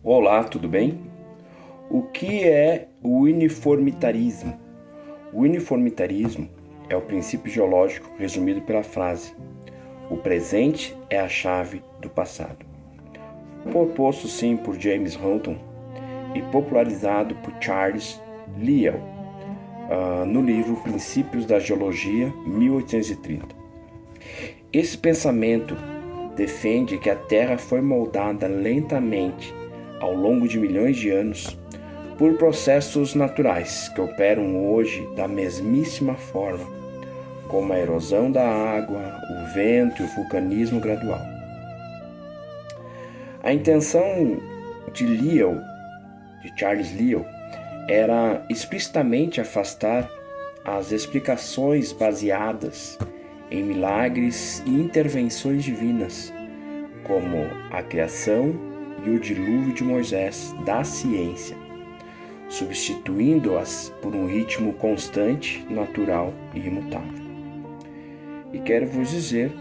Olá, tudo bem? O que é o uniformitarismo? O uniformitarismo é o princípio geológico resumido pela frase: o presente é a chave do passado. Proposto sim por James Hunton e popularizado por Charles Lyell no livro Princípios da Geologia, 1830. Esse pensamento defende que a Terra foi moldada lentamente ao longo de milhões de anos por processos naturais que operam hoje da mesmíssima forma, como a erosão da água, o vento e o vulcanismo gradual. A intenção de Charles Lyell, era explicitamente afastar as explicações baseadas em milagres e intervenções divinas, como a criação e o dilúvio de Moisés da ciência, substituindo-as por um ritmo constante, natural e imutável. E quero vos dizer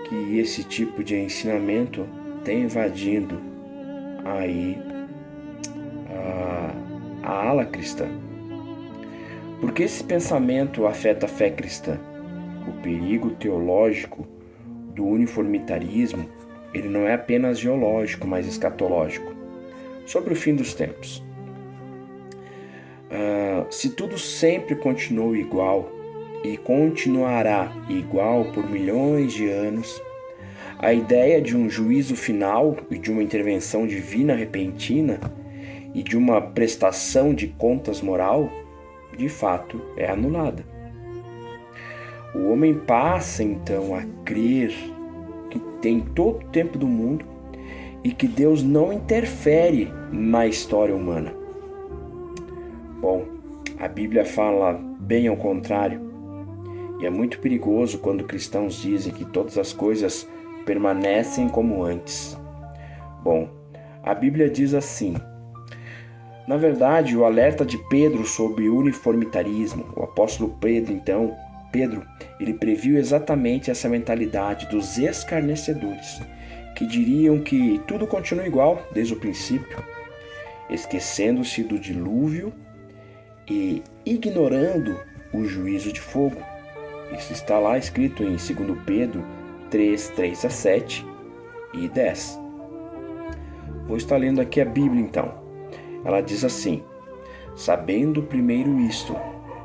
que esse tipo de ensinamento tem invadido aí a ala cristã. Porque esse pensamento afeta a fé cristã? O perigo teológico do uniformitarismo, ele não é apenas geológico, mas escatológico. Sobre o fim dos tempos. Se tudo sempre continuou igual e continuará igual por milhões de anos, a ideia de um juízo final e de uma intervenção divina repentina e de uma prestação de contas moral, de fato, é anulada. O homem passa então a crer que tem todo o tempo do mundo e que Deus não interfere na história humana. Bom, a Bíblia fala bem ao contrário, e é muito perigoso quando cristãos dizem que todas as coisas permanecem como antes. Bom, a Bíblia diz assim. Na verdade, o alerta de Pedro sobre o uniformitarismo, o apóstolo Pedro, ele previu exatamente essa mentalidade dos escarnecedores, que diriam que tudo continua igual desde o princípio, esquecendo-se do dilúvio e ignorando o juízo de fogo. Isso está lá escrito em 2 Pedro 3:3-7 e 10. Vou estar lendo aqui a Bíblia então. Ela diz assim: sabendo primeiro isto,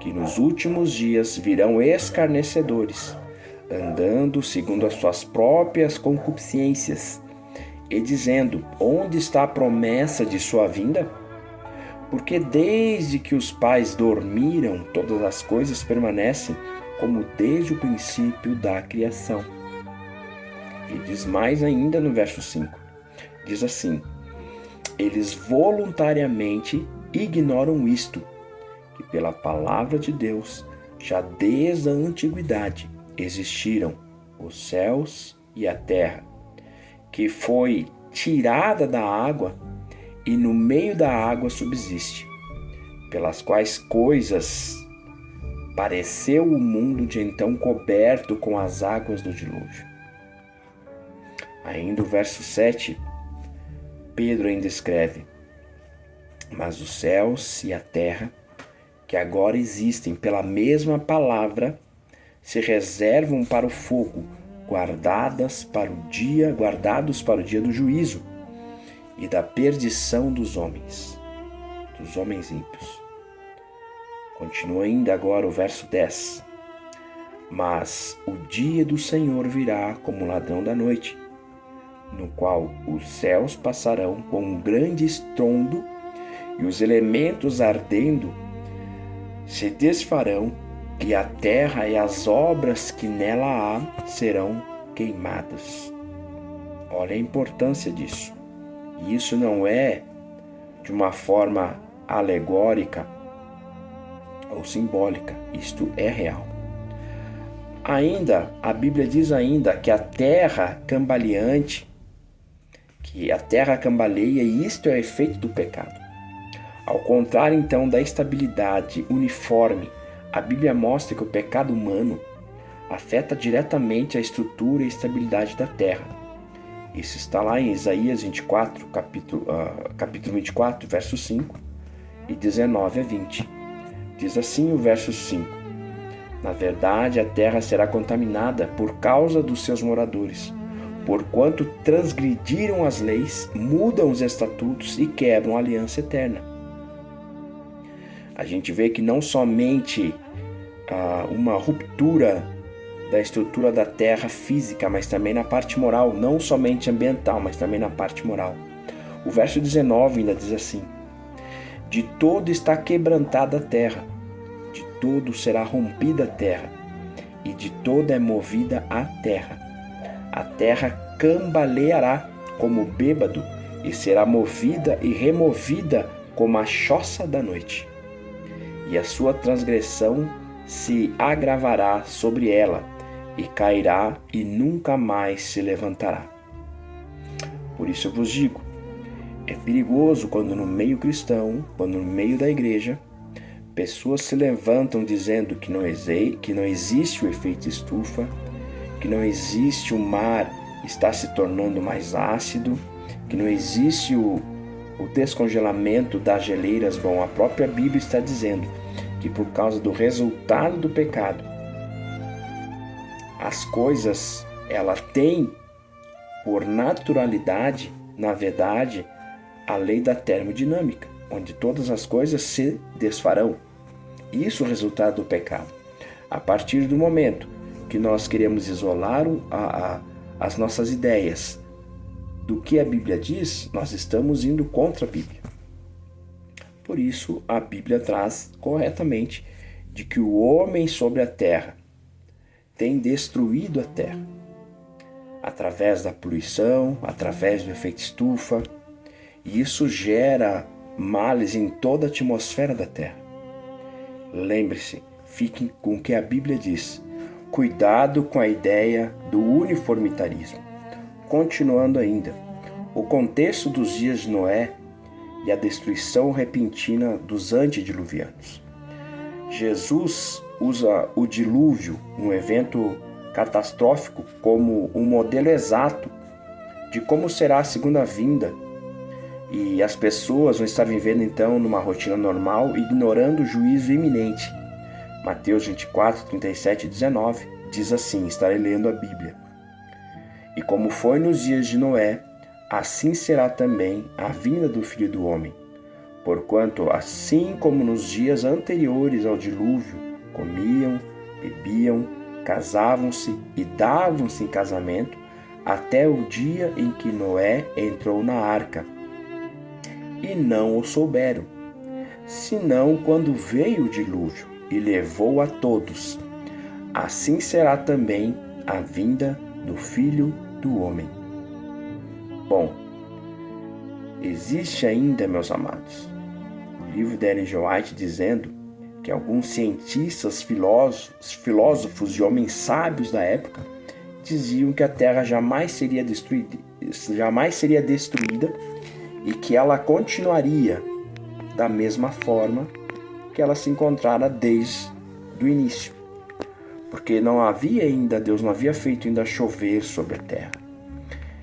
que nos últimos dias virão escarnecedores, andando segundo as suas próprias concupiscências, e dizendo: onde está a promessa de sua vinda? Porque desde que os pais dormiram, todas as coisas permanecem como desde o princípio da criação. E diz mais ainda no verso 5. Diz assim: eles voluntariamente ignoram isto, que pela palavra de Deus, já desde a antiguidade, existiram os céus e a terra, que foi tirada da água e no meio da água subsiste, pelas quais coisas pareceu o mundo de então coberto com as águas do dilúvio. Ainda o verso 7, Pedro ainda escreve: mas os céus e a terra, que agora existem pela mesma palavra, se reservam para o fogo, guardados para o dia do juízo e da perdição dos homens ímpios. Continua ainda agora o verso 10. Mas o dia do Senhor virá como ladrão da noite, no qual os céus passarão com um grande estrondo e os elementos ardendo se desfarão, e a terra e as obras que nela há serão queimadas. Olha a importância disso. E isso não é de uma forma alegórica ou simbólica, isto é real. Ainda, a Bíblia diz ainda que a terra cambaleia, e isto é o efeito do pecado. Ao contrário, então, da estabilidade uniforme, a Bíblia mostra que o pecado humano afeta diretamente a estrutura e estabilidade da terra, Isso está lá em Isaías 24, capítulo 24, verso 5 e 19 a 20. Diz assim o verso 5: Na verdade, a terra será contaminada por causa dos seus moradores, porquanto transgrediram as leis, mudam os estatutos e quebram a aliança eterna. A gente vê que não somente uma ruptura da estrutura da terra física, mas também na parte moral, não somente ambiental, mas também na parte moral. O verso 19 ainda diz assim: De todo está quebrantada a terra, de todo será rompida a terra, e de toda é movida a terra. A terra cambaleará como bêbado, e será movida e removida como a choça da noite. E a sua transgressão se agravará sobre ela, e cairá e nunca mais se levantará. Por isso eu vos digo, é perigoso quando no meio cristão, quando no meio da igreja, pessoas se levantam dizendo que não existe o efeito estufa, que não existe o mar está se tornando mais ácido, que não existe o descongelamento das geleiras. Bom, a própria Bíblia está dizendo que por causa do resultado do pecado, as coisas, ela tem por naturalidade, na verdade, a lei da termodinâmica, onde todas as coisas se desfarão. Isso é o resultado do pecado. A partir do momento que nós queremos isolar as nossas ideias do que a Bíblia diz, nós estamos indo contra a Bíblia. Por isso, a Bíblia traz corretamente de que o homem sobre a terra tem destruído a terra, através da poluição, através do efeito estufa, e isso gera males em toda a atmosfera da terra. Lembre-se, fiquem com o que a Bíblia diz. Cuidado com a ideia do uniformitarismo. Continuando ainda, o contexto dos dias de Noé e a destruição repentina dos antediluvianos. Jesus usa o dilúvio, um evento catastrófico, como um modelo exato de como será a segunda vinda. E as pessoas vão estar vivendo então numa rotina normal, ignorando o juízo iminente. Mateus 24, 37 e 19 diz assim, estarei lendo a Bíblia: E como foi nos dias de Noé, assim será também a vinda do Filho do Homem. Porquanto, assim como nos dias anteriores ao dilúvio, comiam, bebiam, casavam-se e davam-se em casamento, até o dia em que Noé entrou na arca. E não o souberam, senão quando veio o dilúvio e levou a todos. Assim será também a vinda do Filho do Homem. Bom, existe ainda, meus amados, o livro de Ellen G. White dizendo que alguns cientistas, filósofos e homens sábios da época diziam que a Terra jamais seria destruída e que ela continuaria da mesma forma que ela se encontrara desde o início. Porque Deus não havia feito ainda chover sobre a terra.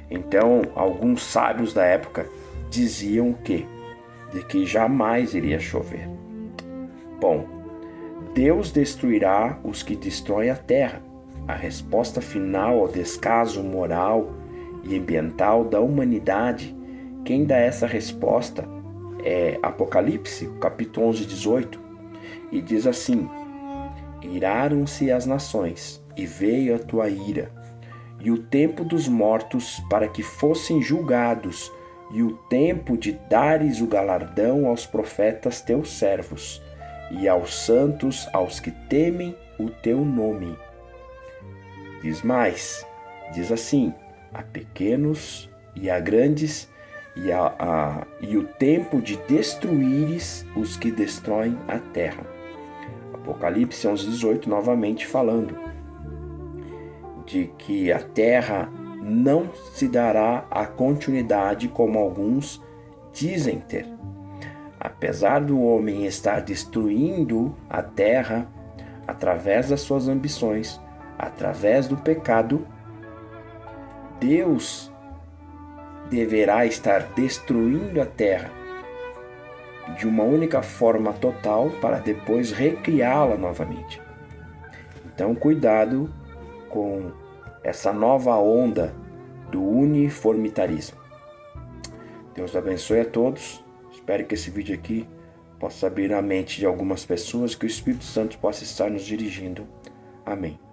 Então, alguns sábios da época diziam de que jamais iria chover. Bom, Deus destruirá os que destroem a terra. A resposta final ao descaso moral e ambiental da humanidade, quem dá essa resposta é Apocalipse, capítulo 11, 18, e diz assim: Iraram-se as nações, e veio a tua ira, e o tempo dos mortos para que fossem julgados, e o tempo de dares o galardão aos profetas teus servos, e aos santos, aos que temem o teu nome. Diz mais, diz assim: a pequenos e a grandes, e o tempo de destruíres os que destroem a terra. Apocalipse 11:18, novamente falando de que a terra não se dará a continuidade como alguns dizem ter. Apesar do homem estar destruindo a terra através das suas ambições, através do pecado, Deus deverá estar destruindo a terra de uma única forma total para depois recriá-la novamente. Então, cuidado com essa nova onda do uniformitarismo. Deus abençoe a todos. Espero que esse vídeo aqui possa abrir a mente de algumas pessoas, que o Espírito Santo possa estar nos dirigindo. Amém.